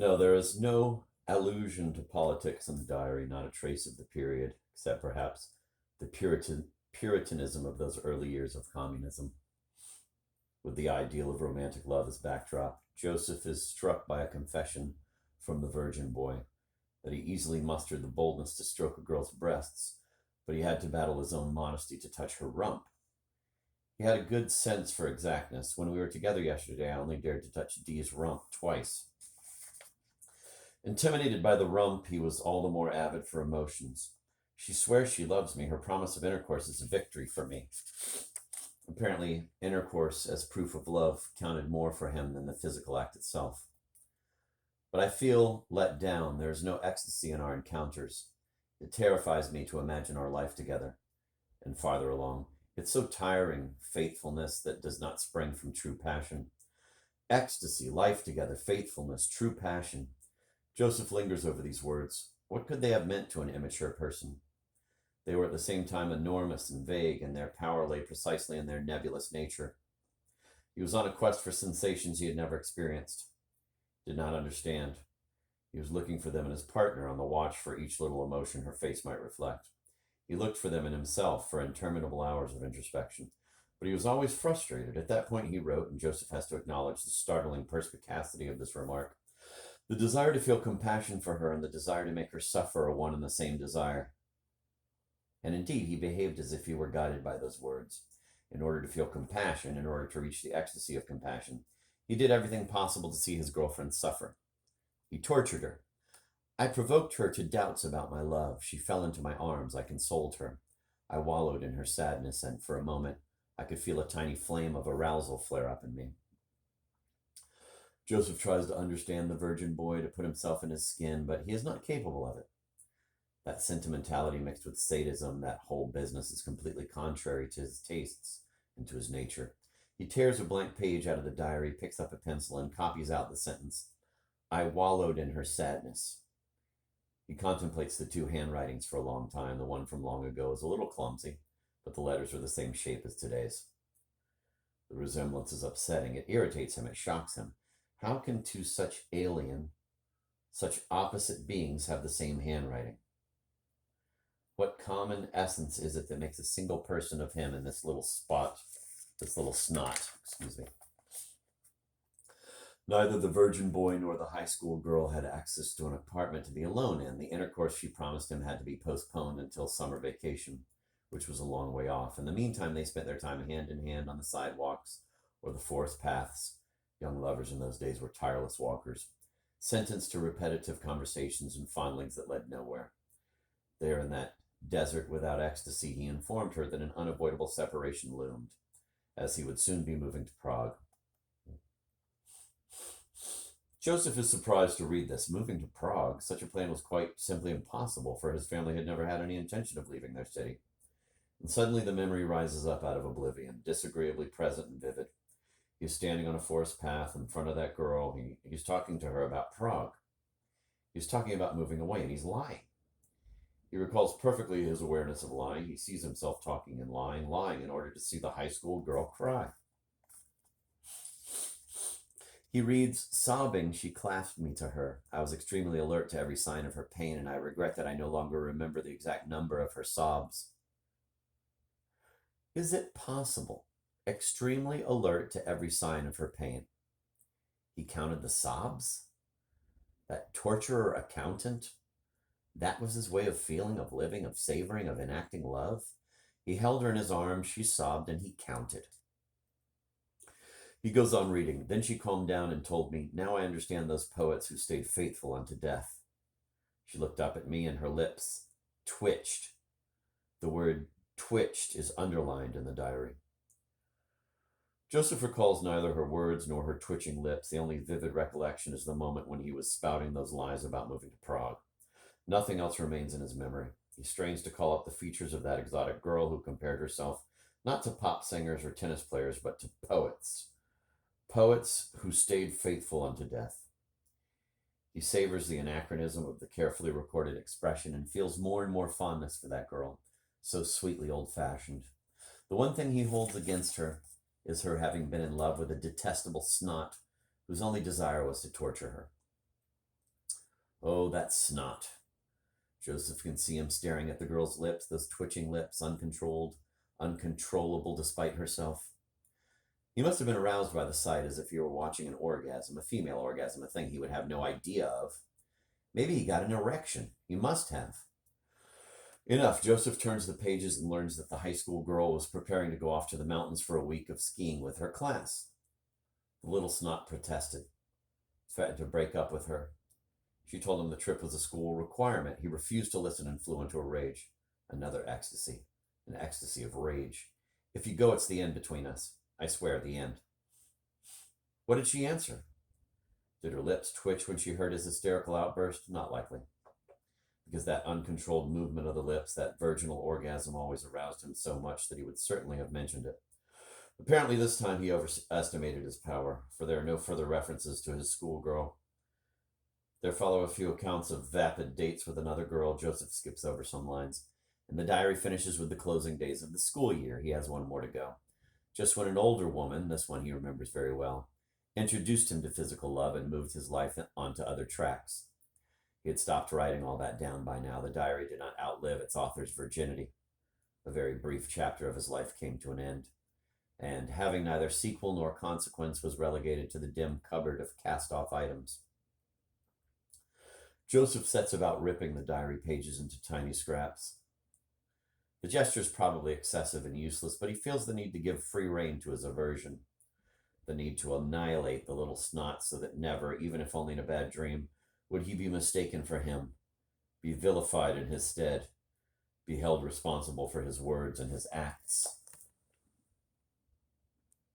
No, there is no allusion to politics in the diary, not a trace of the period, except perhaps the Puritanism of those early years of communism. With the ideal of romantic love as backdrop, Joseph is struck by a confession from the virgin boy that he easily mustered the boldness to stroke a girl's breasts, but he had to battle his own modesty to touch her rump. He had a good sense for exactness. When we were together yesterday, I only dared to touch Dee's rump twice. Intimidated by the rump, he was all the more avid for emotions. She swears she loves me. Her promise of intercourse is a victory for me. Apparently, intercourse as proof of love counted more for him than the physical act itself. But I feel let down. There is no ecstasy in our encounters. It terrifies me to imagine our life together. And farther along, it's so tiring, faithfulness that does not spring from true passion. Ecstasy, life together, faithfulness, true passion. Joseph lingers over these words. What could they have meant to an immature person? They were at the same time enormous and vague, and their power lay precisely in their nebulous nature. He was on a quest for sensations he had never experienced, did not understand. He was looking for them in his partner, on the watch for each little emotion her face might reflect. He looked for them in himself for interminable hours of introspection. But he was always frustrated. At that point, he wrote, and Joseph has to acknowledge the startling perspicacity of this remark. The desire to feel compassion for her and the desire to make her suffer are one and the same desire. And indeed, he behaved as if he were guided by those words. In order to feel compassion, in order to reach the ecstasy of compassion, he did everything possible to see his girlfriend suffer. He tortured her. I provoked her to doubts about my love. She fell into my arms. I consoled her. I wallowed in her sadness, and for a moment, I could feel a tiny flame of arousal flare up in me. Joseph tries to understand the virgin boy, to put himself in his skin, but he is not capable of it. That sentimentality mixed with sadism, that whole business is completely contrary to his tastes and to his nature. He tears a blank page out of the diary, picks up a pencil, and copies out the sentence, I wallowed in her sadness. He contemplates the two handwritings for a long time. The one from long ago is a little clumsy, but the letters are the same shape as today's. The resemblance is upsetting. It irritates him. It shocks him. How can two such such opposite beings have the same handwriting? What common essence is it that makes a single person of him in this little spot, this little snot, excuse me? Neither the virgin boy nor the high school girl had access to an apartment to be alone in. The intercourse she promised him had to be postponed until summer vacation, which was a long way off. In the meantime, they spent their time hand in hand on the sidewalks or the forest paths. Young lovers in those days were tireless walkers, sentenced to repetitive conversations and fondlings that led nowhere. There in that desert without ecstasy, he informed her that an unavoidable separation loomed, as he would soon be moving to Prague. Joseph is surprised to read this. Moving to Prague, such a plan was quite simply impossible, for his family had never had any intention of leaving their city. And suddenly the memory rises up out of oblivion, disagreeably present and vivid. He's standing on a forest path in front of that girl. He's talking to her about Prague. He's talking about moving away, and he's lying. He recalls perfectly his awareness of lying. He sees himself talking and lying in order to see the high school girl cry. He reads, sobbing, she clasped me to her. I was extremely alert to every sign of her pain, and I regret that I no longer remember the exact number of her sobs. Is it possible? Extremely alert to every sign of her pain. He counted the sobs? That torturer accountant? That was his way of feeling, of living, of savoring, of enacting love? He held her in his arms, she sobbed, and he counted. He goes on reading. Then she calmed down and told me, now I understand those poets who stayed faithful unto death. She looked up at me and her lips twitched. The word twitched is underlined in the diary. Joseph recalls neither her words nor her twitching lips. The only vivid recollection is the moment when he was spouting those lies about moving to Prague. Nothing else remains in his memory. He strains to call up the features of that exotic girl who compared herself not to pop singers or tennis players, but to poets. Poets who stayed faithful unto death. He savors the anachronism of the carefully recorded expression and feels more and more fondness for that girl, so sweetly old-fashioned. The one thing he holds against her is her having been in love with a detestable snot whose only desire was to torture her. Oh, that snot. Joseph can see him staring at the girl's lips, those twitching lips, uncontrollable despite herself. He must have been aroused by the sight as if he were watching an orgasm, a female orgasm, a thing he would have no idea of. Maybe he got an erection. He must have. Enough. Joseph turns the pages and learns that the high school girl was preparing to go off to the mountains for a week of skiing with her class. The little snot protested, threatened to break up with her. She told him the trip was a school requirement. He refused to listen and flew into a rage. Another ecstasy. An ecstasy of rage. If you go, it's the end between us. I swear, the end. What did she answer? Did her lips twitch when she heard his hysterical outburst? Not likely. Because that uncontrolled movement of the lips, that virginal orgasm, always aroused him so much that he would certainly have mentioned it. Apparently this time he overestimated his power, for there are no further references to his schoolgirl. There follow a few accounts of vapid dates with another girl. Joseph skips over some lines, and the diary finishes with the closing days of the school year. He has one more to go. Just when an older woman, this one he remembers very well, introduced him to physical love and moved his life onto other tracks. He had stopped writing all that down by now. The diary did not outlive its author's virginity. A very brief chapter of his life came to an end, and having neither sequel nor consequence, was relegated to the dim cupboard of cast-off items. Joseph sets about ripping the diary pages into tiny scraps. The gesture is probably excessive and useless, but he feels the need to give free rein to his aversion, the need to annihilate the little snot so that never, even if only in a bad dream, would he be mistaken for him, be vilified in his stead, be held responsible for his words and his acts.